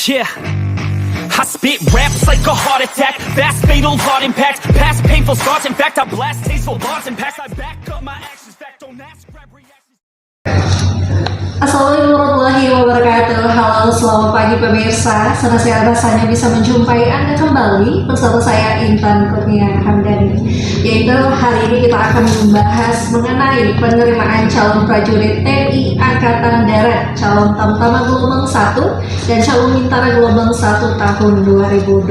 Yeah, I spit raps like a heart attack, fast fatal heart impact, past painful scars. In fact, I blast tasteful bars and packs. I back up my actions, fact don't ask, grab reactions. Assalamualaikum warahmatullahi wabarakatuh. Halo, selamat pagi pemirsa. Senang sekali rasanya bisa menjumpai Anda kembali bersama saya Intan Kurnia Hamdani. Yaitu hari ini kita akan membahas mengenai penerimaan calon prajurit TNI Angkatan Darat, calon Tamtama gelombang 1 dan calon Bintara gelombang 1 tahun 2026.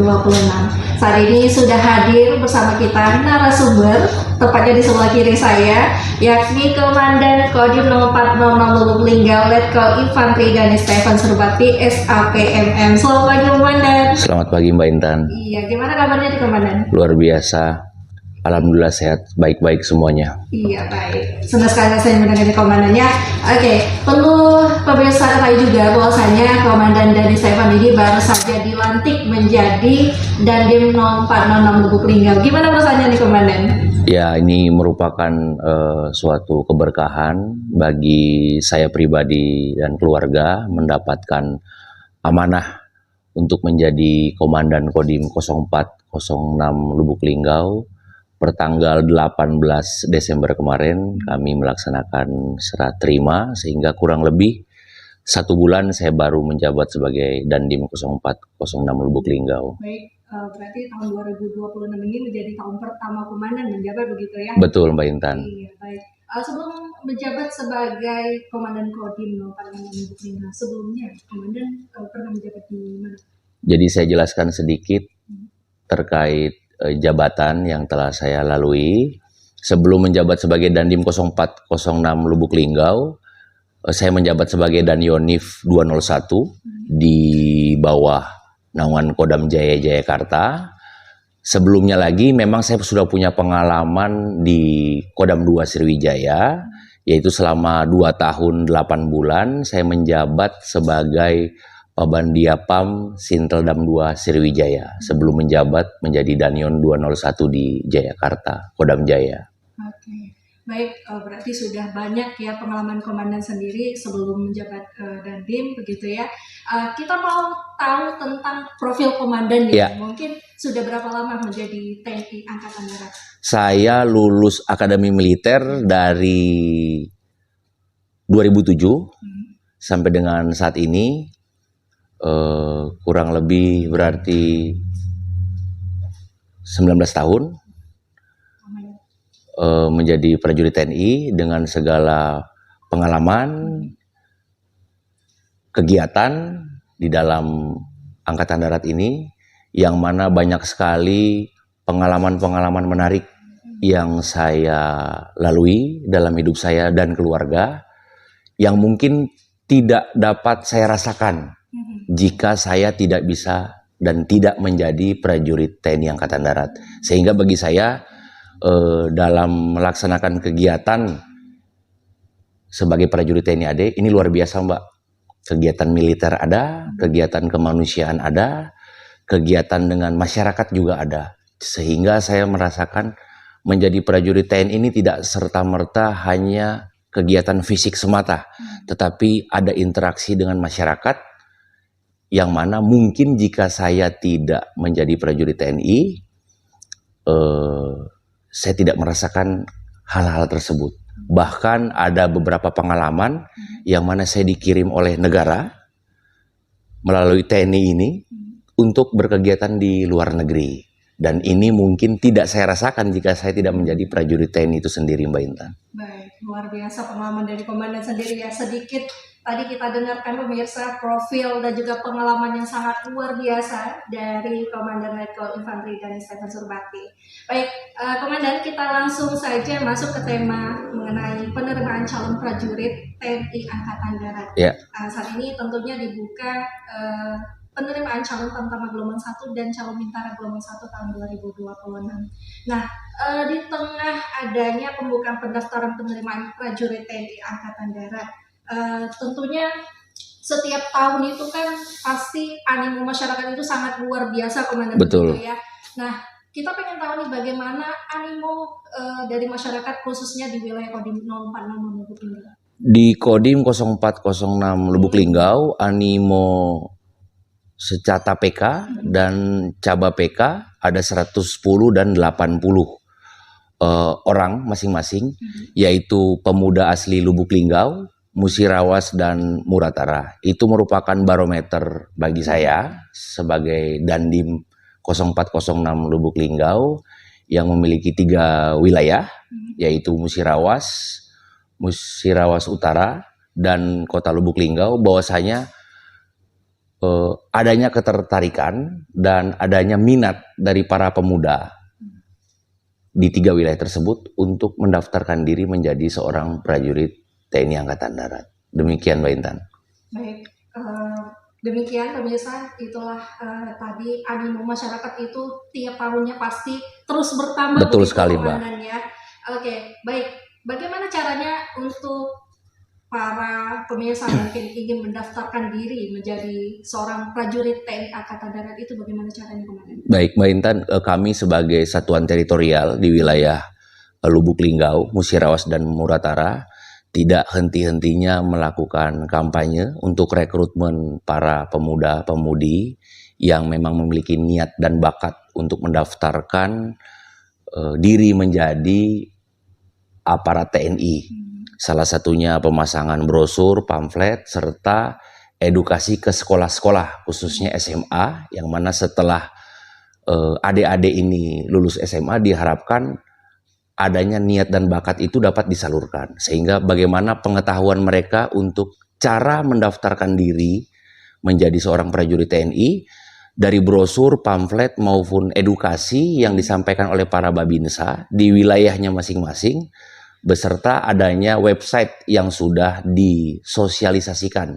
Saat ini sudah hadir bersama kita narasumber, tepatnya di sebelah kiri saya, yakni Komandan Kodim 0406 Lubuk Linggau, Letkol Infantri Ganes Stefan Surbakti, SAPMM. Selamat pagi, Komandan. Selamat pagi, Mbak Intan. Iya, gimana kabarnya di Komandan? Luar biasa. Alhamdulillah sehat, baik-baik semuanya. Iya, baik. Senang sekali saya mendengar komandannya. Oke, perlu pemirsa ketahui juga bahwasanya Komandan Dani Stefan ini baru saja dilantik menjadi Dandim 0406 Lubuk Linggau. Gimana perasaannya nih, Komandan? Ya, ini merupakan suatu keberkahan bagi saya pribadi dan keluarga mendapatkan amanah untuk menjadi Komandan Kodim 0406 Lubuk Linggau. Pertanggal 18 Desember kemarin kami melaksanakan serah terima, sehingga kurang lebih 1 bulan saya baru menjabat sebagai Dandim 0406 Lubuk Linggau. Baik, berarti tahun 2026 ini menjadi tahun pertama Komandan menjabat begitu ya? Betul, Mbak Intan. Iya, baik. Sebelum menjabat sebagai Komandan Kodim 0406 Lubuk Linggau, sebelumnya Komandan pernah menjabat di mana? Jadi saya jelaskan sedikit terkait jabatan yang telah saya lalui. Sebelum menjabat sebagai Dandim 0406 Lubuk Linggau, saya menjabat sebagai Danionif 201 di bawah naungan Kodam Jaya Jayakarta. Sebelumnya lagi memang saya sudah punya pengalaman di Kodam 2 Sriwijaya, yaitu selama 2 tahun 8 bulan saya menjabat sebagai Pabandiapam Sinteldam 2 Sriwijaya sebelum menjabat menjadi Danion 201 di Jayakarta, Kodam Jaya. Oke, baik, berarti sudah banyak ya pengalaman komandan sendiri sebelum menjabat Dandim begitu ya. Kita mau tahu tentang profil komandan ya. Mungkin sudah berapa lama menjadi TNI Angkatan Darat? Saya lulus Akademi Militer dari 2007 sampai dengan saat ini. Kurang lebih berarti 19 tahun menjadi prajurit TNI dengan segala pengalaman, kegiatan di dalam Angkatan Darat ini, yang mana banyak sekali pengalaman-pengalaman menarik yang saya lalui dalam hidup saya dan keluarga, yang mungkin tidak dapat saya rasakan jika saya tidak bisa dan tidak menjadi prajurit TNI Angkatan Darat. Sehingga bagi saya dalam melaksanakan kegiatan sebagai prajurit TNI AD ini luar biasa, Mbak. Kegiatan militer ada, kegiatan kemanusiaan ada, kegiatan dengan masyarakat juga ada. Sehingga saya merasakan menjadi prajurit TNI ini tidak serta-merta hanya kegiatan fisik semata, tetapi ada interaksi dengan masyarakat, yang mana mungkin jika saya tidak menjadi prajurit TNI, saya tidak merasakan hal-hal tersebut. Bahkan ada beberapa pengalaman yang mana saya dikirim oleh negara melalui TNI ini untuk berkegiatan di luar negeri. Dan ini mungkin tidak saya rasakan jika saya tidak menjadi prajurit TNI itu sendiri, Mbak Intan. Baik, luar biasa pengalaman dari komandan sendiri ya. Sedikit tadi kita dengarkan pemirsa profil dan juga pengalaman yang sangat luar biasa dari Komandan Letkol Infantri Ganes Stefan Surbakti. Baik, Komandan, kita langsung saja masuk ke tema mengenai penerimaan calon prajurit TNI Angkatan Darat. Saat ini tentunya dibuka penerimaan calon Tamtama gelombang 1 dan calon Bintara gelombang 1 tahun 2026. Nah, di tengah adanya pembukaan pendaftaran penerimaan prajurit TNI Angkatan Darat, tentunya setiap tahun itu kan pasti animo masyarakat itu sangat luar biasa, Komandan. Betul. Ya. Nah, kita pengen tahu nih bagaimana animo dari masyarakat khususnya di wilayah Kodim 0406 Lubuk Linggau. Di Kodim 0406 Lubuk Linggau, animo secata PK dan caba PK ada 110 dan 80 orang masing-masing, yaitu pemuda asli Lubuk Linggau, Musirawas, dan Muratara. Itu merupakan barometer bagi saya sebagai Dandim 0406 Lubuk Linggau yang memiliki 3 wilayah, yaitu Musirawas, Musirawas Utara, dan Kota Lubuk Linggau, bahwasanya adanya ketertarikan dan adanya minat dari para pemuda di 3 wilayah tersebut untuk mendaftarkan diri menjadi seorang prajurit TNI Angkatan Darat. Demikian Mbak Intan. Baik, demikian pemirsa, itulah tadi animo masyarakat itu tiap tahunnya pasti terus bertambah. Betul sekali, Mbak. Oke, baik. Bagaimana caranya untuk para pemirsa mungkin ingin mendaftarkan diri menjadi seorang prajurit TNI Angkatan Darat itu, bagaimana caranya, Komandan? Baik Mbak Intan, kami sebagai satuan teritorial di wilayah Lubuk Linggau, Musirawas, dan Muratara tidak henti-hentinya melakukan kampanye untuk rekrutmen para pemuda-pemudi yang memang memiliki niat dan bakat untuk mendaftarkan diri menjadi aparat TNI. Salah satunya pemasangan brosur, pamflet, serta edukasi ke sekolah-sekolah, khususnya SMA, yang mana setelah adik-adik ini lulus SMA diharapkan adanya niat dan bakat itu dapat disalurkan. Sehingga bagaimana pengetahuan mereka untuk cara mendaftarkan diri menjadi seorang prajurit TNI, dari brosur, pamflet, maupun edukasi yang disampaikan oleh para babinsa di wilayahnya masing-masing, beserta adanya website yang sudah disosialisasikan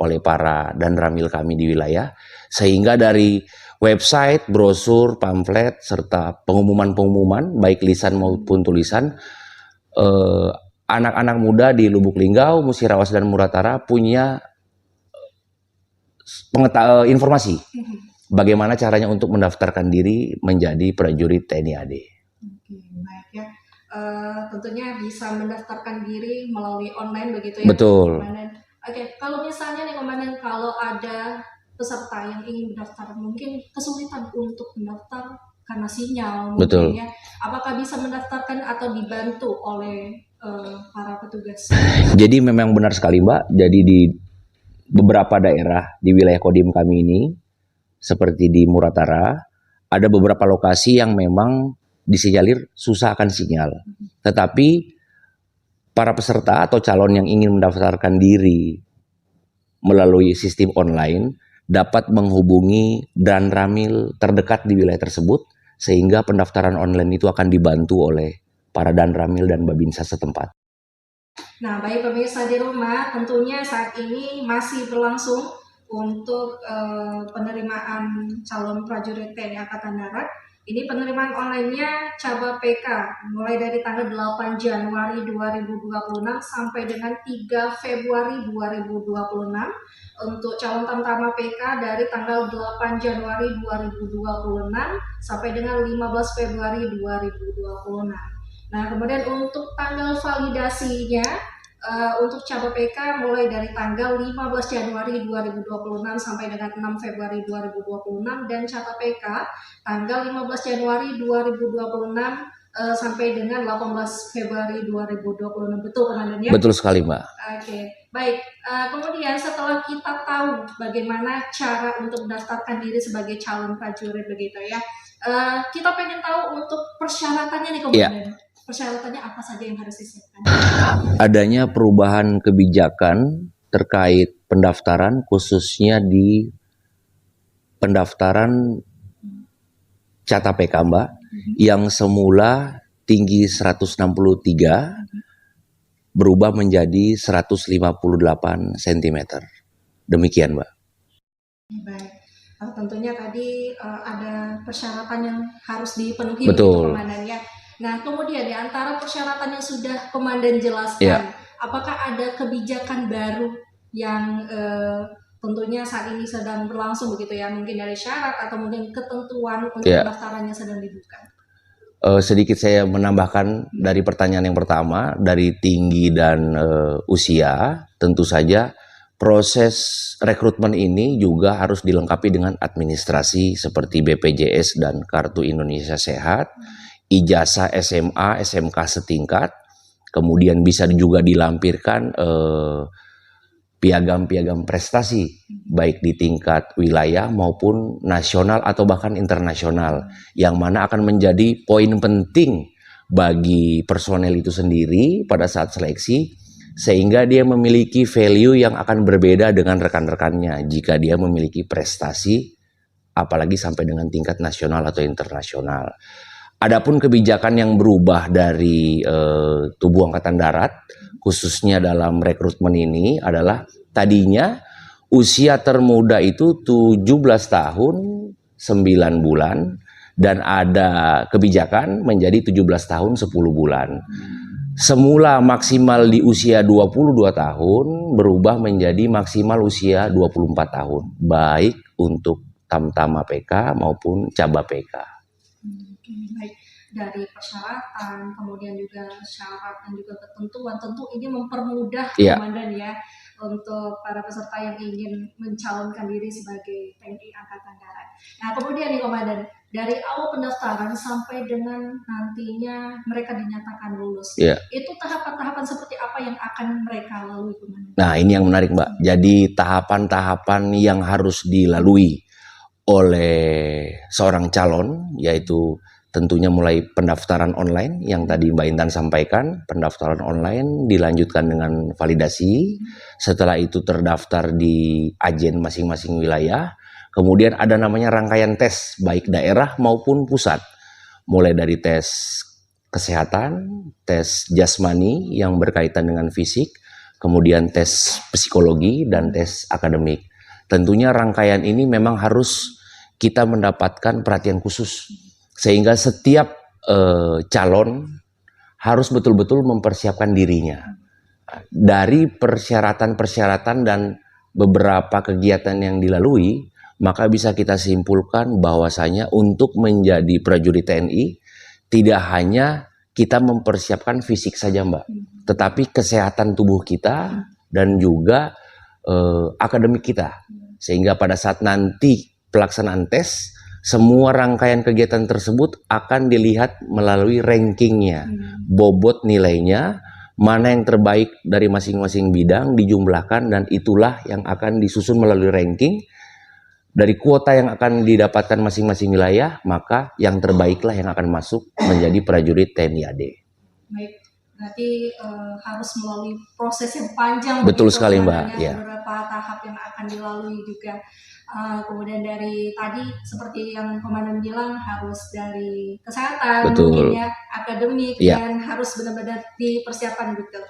oleh para danramil kami di wilayah, sehingga dari website, brosur, pamflet, serta pengumuman-pengumuman baik lisan maupun tulisan, anak-anak muda di Lubuk Linggau, Musirawas, dan Muratara punya informasi bagaimana caranya untuk mendaftarkan diri menjadi prajurit TNI AD. Oke, baik ya. Tentunya bisa mendaftarkan diri melalui online begitu ya. Betul. Komandan. Oke, kalau misalnya nih Komandan, kalau ada peserta yang ingin mendaftar, mungkin kesulitan untuk mendaftar karena sinyal mungkin. Betul. Ya. Apakah bisa mendaftarkan atau dibantu oleh para petugas? Jadi memang benar sekali Mbak, jadi di beberapa daerah di wilayah Kodim kami ini, seperti di Muratara, ada beberapa lokasi yang memang disinyalir susah akan sinyal. Tetapi para peserta atau calon yang ingin mendaftarkan diri melalui sistem online dapat menghubungi danramil terdekat di wilayah tersebut, sehingga pendaftaran online itu akan dibantu oleh para danramil dan babinsa setempat. Nah, baik pemirsa di rumah, tentunya saat ini masih berlangsung untuk penerimaan calon prajurit TNI Angkatan Darat. Ini penerimaan online-nya Caba PK mulai dari tanggal 8 Januari 2026 sampai dengan 3 Februari 2026. Untuk calon tamtama PK dari tanggal 8 Januari 2026 sampai dengan 15 Februari 2026. Nah, kemudian untuk tanggal validasinya untuk Caba PK mulai dari tanggal 15 Januari 2026 sampai dengan 6 Februari 2026, dan Caba PK tanggal 15 Januari 2026 sampai dengan 18 Februari 2026. Betul, Komandan ya? Betul sekali Mbak. Oke, baik. Kemudian setelah kita tahu bagaimana cara untuk mendaftarkan diri sebagai calon prajurit begitu ya, kita pengen tahu untuk persyaratannya nih, Komandan. Ya. Persyaratannya apa saja yang harus disiapkan? Adanya perubahan kebijakan terkait pendaftaran, khususnya di pendaftaran Cata PK Mbak, yang semula tinggi 163 berubah menjadi 158 cm. Demikian Mbak. Baik. Tentunya tadi ada persyaratan yang harus dipenuhi. Betul. Komandannya. Nah, kemudian di antara persyaratan yang sudah Komandan jelaskan, apakah ada kebijakan baru yang tentunya saat ini sedang berlangsung begitu ya, mungkin dari syarat atau mungkin ketentuan untuk pendaftarannya sedang dibuka? Sedikit saya menambahkan dari pertanyaan yang pertama, dari tinggi dan usia, tentu saja Proses rekrutmen ini juga harus dilengkapi dengan administrasi seperti BPJS dan Kartu Indonesia Sehat, ijazah SMA, SMK setingkat, kemudian bisa juga dilampirkan piagam-piagam prestasi baik di tingkat wilayah maupun nasional atau bahkan internasional, yang mana akan menjadi poin penting bagi personel itu sendiri pada saat seleksi, sehingga dia memiliki value yang akan berbeda dengan rekan-rekannya jika dia memiliki prestasi apalagi sampai dengan tingkat nasional atau internasional. Adapun kebijakan yang berubah dari Tubuh Angkatan Darat khususnya dalam rekrutmen ini adalah tadinya usia termuda itu 17 tahun 9 bulan dan ada kebijakan menjadi 17 tahun 10 bulan. Semula maksimal di usia 22 tahun berubah menjadi maksimal usia 24 tahun, baik untuk Tamtama PK maupun Caba PK. Baik, dari persyaratan, kemudian juga syarat dan juga ketentuan, tentu ini mempermudah Komandan ya untuk para peserta yang ingin mencalonkan diri sebagai TNI Angkatan Darat. Nah, kemudian nih Komandan, dari awal pendaftaran sampai dengan nantinya mereka dinyatakan lulus, itu tahapan-tahapan seperti apa yang akan mereka lalui, Komandan? Nah, ini yang menarik, Mbak. Jadi tahapan-tahapan yang harus dilalui oleh seorang calon, yaitu tentunya mulai pendaftaran online yang tadi Mbak Intan sampaikan, pendaftaran online dilanjutkan dengan validasi, setelah itu terdaftar di ajen masing-masing wilayah, kemudian ada namanya rangkaian tes baik daerah maupun pusat, mulai dari tes kesehatan, tes jasmani yang berkaitan dengan fisik, kemudian tes psikologi dan tes akademik. Tentunya rangkaian ini memang harus kita mendapatkan perhatian khusus, sehingga setiap calon harus betul-betul mempersiapkan dirinya. Dari persyaratan-persyaratan dan beberapa kegiatan yang dilalui, maka bisa kita simpulkan bahwasanya untuk menjadi prajurit TNI tidak hanya kita mempersiapkan fisik saja, Mbak, tetapi kesehatan tubuh kita dan juga akademik kita, sehingga pada saat nanti pelaksanaan tes, semua rangkaian kegiatan tersebut akan dilihat melalui rankingnya, bobot nilainya, mana yang terbaik dari masing-masing bidang dijumlahkan, dan itulah yang akan disusun melalui ranking. Dari kuota yang akan didapatkan masing-masing wilayah, maka yang terbaiklah yang akan masuk menjadi prajurit TNI AD. Baik, berarti harus melalui proses yang panjang. Betul sekali, Mbak. Ya. Beberapa tahap yang akan dilalui juga. Kemudian dari tadi seperti yang Komandan bilang, harus dari kesehatan, mungkin ya, akademik, dan harus benar-benar dipersiapkan betul.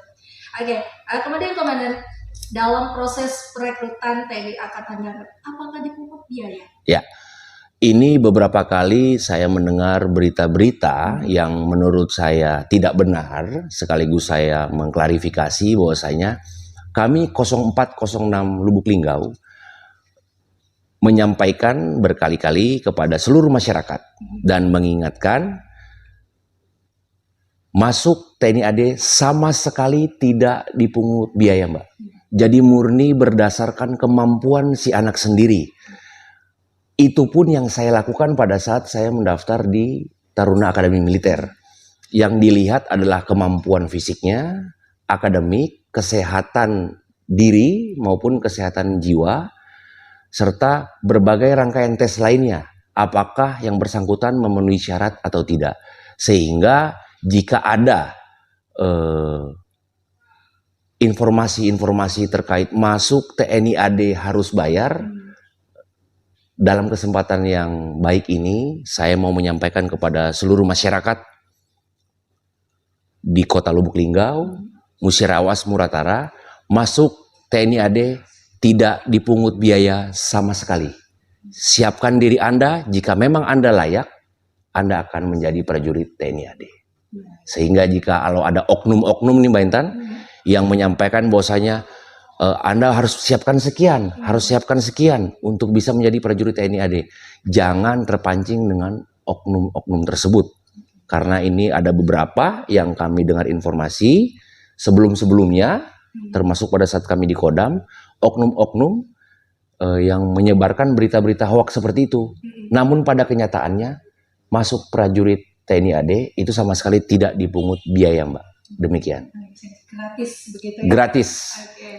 Oke, kemudian Komandan, dalam proses perekrutan TNI Angkatan Darat, apakah dipungut biaya? Ya, ini beberapa kali saya mendengar berita-berita yang menurut saya tidak benar, sekaligus saya mengklarifikasi bahwasanya kami 0406 Lubuk Linggau menyampaikan berkali-kali kepada seluruh masyarakat dan mengingatkan masuk TNI AD sama sekali tidak dipungut biaya, Mbak. Jadi murni berdasarkan kemampuan si anak sendiri. Itu pun yang saya lakukan pada saat saya mendaftar di Taruna Akademi Militer. Yang dilihat adalah kemampuan fisiknya, akademik, kesehatan diri maupun kesehatan jiwa, serta berbagai rangkaian tes lainnya, apakah yang bersangkutan memenuhi syarat atau tidak. Sehingga jika ada informasi-informasi terkait masuk TNI AD harus bayar, dalam kesempatan yang baik ini saya mau menyampaikan kepada seluruh masyarakat di Kota Lubuk Linggau, Musirawas, Muratara, masuk TNI AD tidak dipungut biaya sama sekali. Siapkan diri Anda, jika memang Anda layak, Anda akan menjadi prajurit TNI AD. Sehingga jika kalau ada oknum-oknum nih Mbak Intan, yang menyampaikan bahwasanya Anda harus siapkan sekian, untuk bisa menjadi prajurit TNI AD. Jangan terpancing dengan oknum-oknum tersebut. Karena ini ada beberapa yang kami dengar informasi sebelum-sebelumnya, termasuk pada saat kami di Kodam, oknum-oknum yang menyebarkan berita-berita hoax seperti itu. Namun pada kenyataannya masuk prajurit TNI AD itu sama sekali tidak dipungut biaya, Mbak. Demikian. Gratis begitu ya? Gratis. Oke.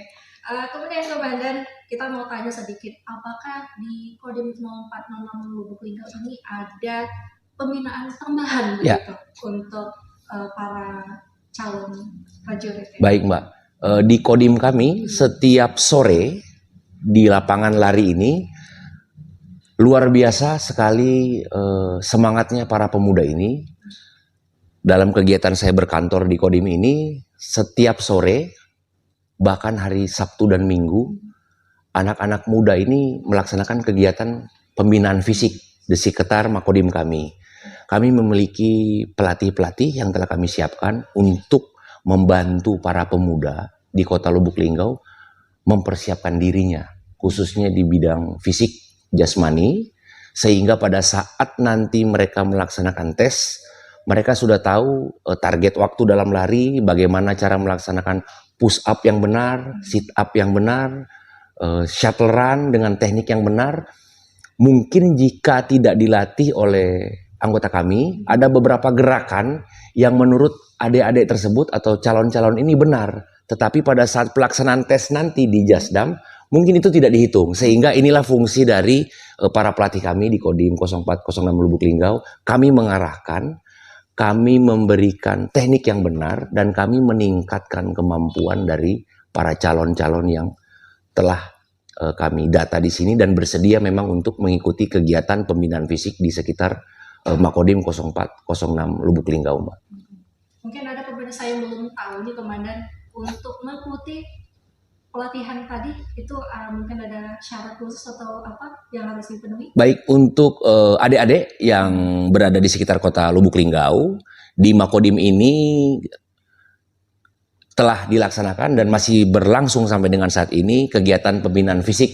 Kemudian Komandan, kita mau tanya sedikit, apakah di Kodim 0406 Lubuk Linggau ini ada pembinaan tambahan begitu untuk para calon prajurit? Ya? Baik, Mbak. Di Kodim kami setiap sore di lapangan lari ini luar biasa sekali semangatnya para pemuda ini. Dalam kegiatan saya berkantor di Kodim ini, setiap sore, bahkan hari Sabtu dan Minggu, anak-anak muda ini melaksanakan kegiatan pembinaan fisik di sekitar Makodim kami. Kami memiliki pelatih-pelatih yang telah kami siapkan untuk membantu para pemuda di Kota Lubuk Linggau mempersiapkan dirinya, khususnya di bidang fisik jasmani, sehingga pada saat nanti mereka melaksanakan tes, mereka sudah tahu target waktu dalam lari, bagaimana cara melaksanakan push up yang benar, sit up yang benar, shuttle run dengan teknik yang benar. Mungkin jika tidak dilatih oleh anggota kami, ada beberapa gerakan yang menurut adik-adik tersebut atau calon-calon ini benar. Tetapi pada saat pelaksanaan tes nanti di Jasdam, mungkin itu tidak dihitung. Sehingga inilah fungsi dari para pelatih kami di Kodim 0406 Lubuk Linggau. Kami mengarahkan, kami memberikan teknik yang benar, dan kami meningkatkan kemampuan dari para calon-calon yang telah kami data di sini dan bersedia memang untuk mengikuti kegiatan pembinaan fisik di sekitar Makodim 0406 Lubuk Linggau, Mbak. Mungkin ada pemirsa yang belum tahu nih Komandan, untuk mengikuti pelatihan tadi itu mungkin ada syarat khusus atau apa yang harus dipenuhi? Baik, untuk adik-adik yang berada di sekitar Kota Lubuk Linggau, di Makodim ini telah dilaksanakan dan masih berlangsung sampai dengan saat ini kegiatan pembinaan fisik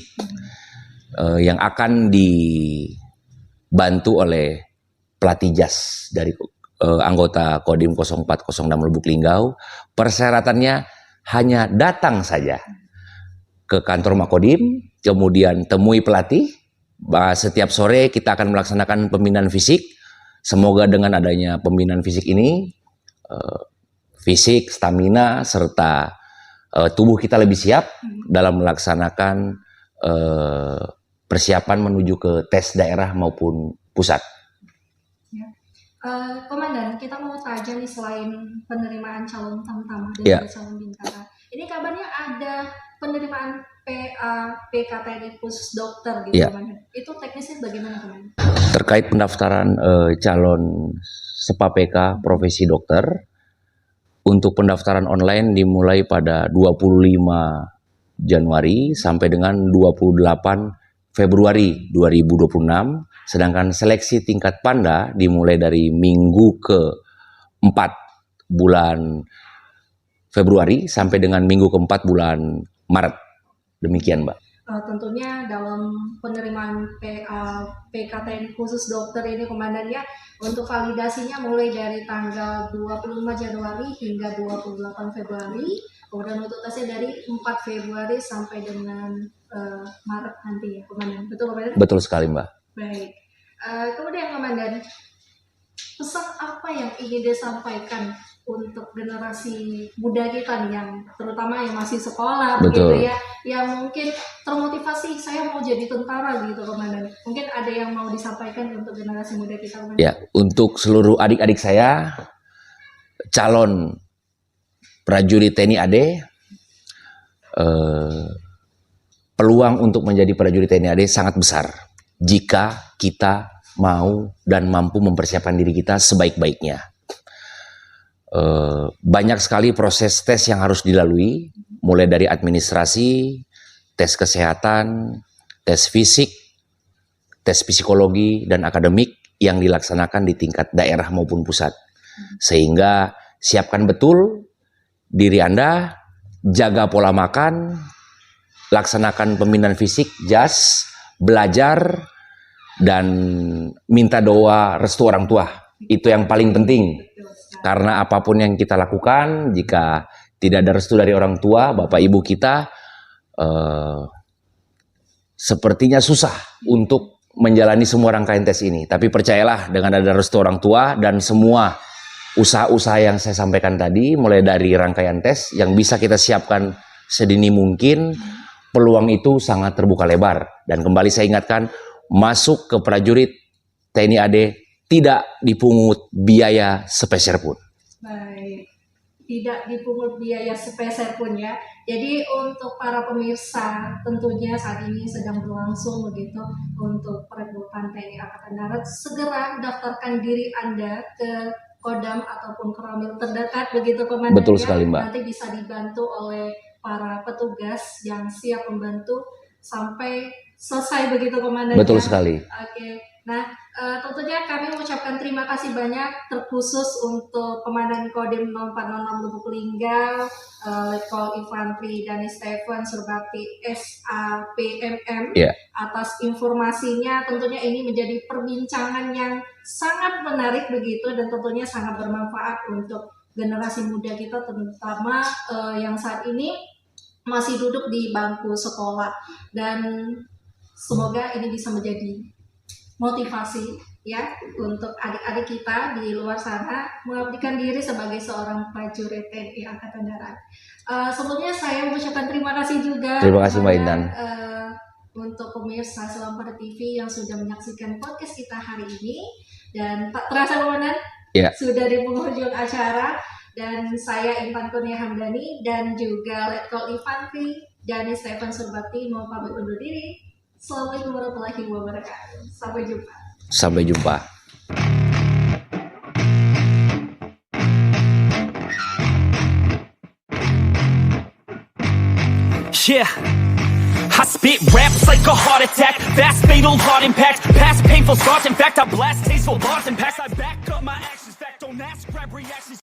yang akan dibantu oleh pelatih JAS dari anggota Kodim 0406 Lubuk Linggau. Persyaratannya hanya datang saja ke kantor Makodim, kemudian temui pelatih. Setiap sore kita akan melaksanakan pembinaan fisik. Semoga dengan adanya pembinaan fisik ini, fisik, stamina, serta tubuh kita lebih siap dalam melaksanakan persiapan menuju ke tes daerah maupun pusat. Komandan, kita mau tanya nih, selain penerimaan calon tamtama dan calon bintara, ini kabarnya ada penerimaan PKTNI khusus dokter gitu, Komandan. Itu teknisnya bagaimana, Komandan? Terkait pendaftaran calon SEPA-PK profesi dokter, untuk pendaftaran online dimulai pada 25 Januari sampai dengan 28 Februari 2026. Sedangkan seleksi tingkat Panda dimulai dari minggu ke-4 bulan Februari sampai dengan minggu ke-4 bulan Maret. Demikian, Mbak. Tentunya dalam penerimaan PKTN khusus dokter ini, Komandan, ya, untuk validasinya mulai dari tanggal 25 Januari hingga 28 Februari. Kemudian untuk tesnya dari 4 Februari sampai dengan Maret nanti ya, Komandan. Betul, Komandan? Betul sekali, Mbak. Baik. Kemudian Komandan, pesan apa yang ingin disampaikan untuk generasi muda kita nih, yang terutama yang masih sekolah, begitu ya, yang mungkin termotivasi, saya mau jadi tentara gitu, Komandan. Mungkin ada yang mau disampaikan untuk generasi muda kita, Komandan? Ya, untuk seluruh adik-adik saya, calon prajurit TNI AD, peluang untuk menjadi prajurit TNI AD sangat besar jika kita mau dan mampu mempersiapkan diri kita sebaik-baiknya. Banyak sekali proses tes yang harus dilalui, mulai dari administrasi, tes kesehatan, tes fisik, tes psikologi, dan akademik yang dilaksanakan di tingkat daerah maupun pusat. Sehingga siapkan betul diri Anda, jaga pola makan, laksanakan pembinaan fisik, JAS, belajar, dan minta doa restu orang tua. Itu yang paling penting. Karena apapun yang kita lakukan, jika tidak ada restu dari orang tua, bapak ibu kita, sepertinya susah untuk menjalani semua rangkaian tes ini. Tapi percayalah, dengan ada restu orang tua dan semua usaha-usaha yang saya sampaikan tadi, mulai dari rangkaian tes yang bisa kita siapkan sedini mungkin, peluang itu sangat terbuka lebar. Dan kembali saya ingatkan, masuk ke prajurit TNI AD tidak dipungut biaya sepeser pun. Baik, tidak dipungut biaya sepeser pun ya. Jadi untuk para pemirsa, tentunya saat ini sedang berlangsung begitu untuk perekrutan TNI Angkatan Darat, segera daftarkan diri Anda ke Kodam ataupun Koramil terdekat begitu Komandan. Betul sekali, Mbak. Nanti bisa dibantu oleh para petugas yang siap membantu sampai selesai begitu Komandan. Betul sekali. Oke. Nah, tentunya kami mengucapkan terima kasih banyak terkhusus untuk Komandan Kodim 0406 Lubuk Linggau, Letkol Infantri Dani Stephen Surbakti SAPMM atas informasinya. Tentunya ini menjadi perbincangan yang sangat menarik begitu dan tentunya sangat bermanfaat untuk generasi muda kita, terutama yang saat ini masih duduk di bangku sekolah, dan semoga ini bisa menjadi motivasi ya untuk adik-adik kita di luar sana mengabdikan diri sebagai seorang prajurit TNI Angkatan Darat. Sebelumnya saya mengucapkan terima kasih juga. Terima kasih Mbak Intan. Untuk pemirsa Selam Pada TV yang sudah menyaksikan podcast kita hari ini, dan tak terasa Komandan sudah di penghujung acara, dan saya Intan Kurnia Hamdani dan juga Letkol Infantri Dani Stephen Surbakti mau pamit undur diri. Assalamualaikum warahmatullahi wabarakatuh. Sampai jumpa. Sampai jumpa. Yeah, I spit raps like a heart attack, fast fatal heart impact, past painful scars. In fact, I blast tasteful bars and packs. I back up my actions, fact don't ask, grab reactions.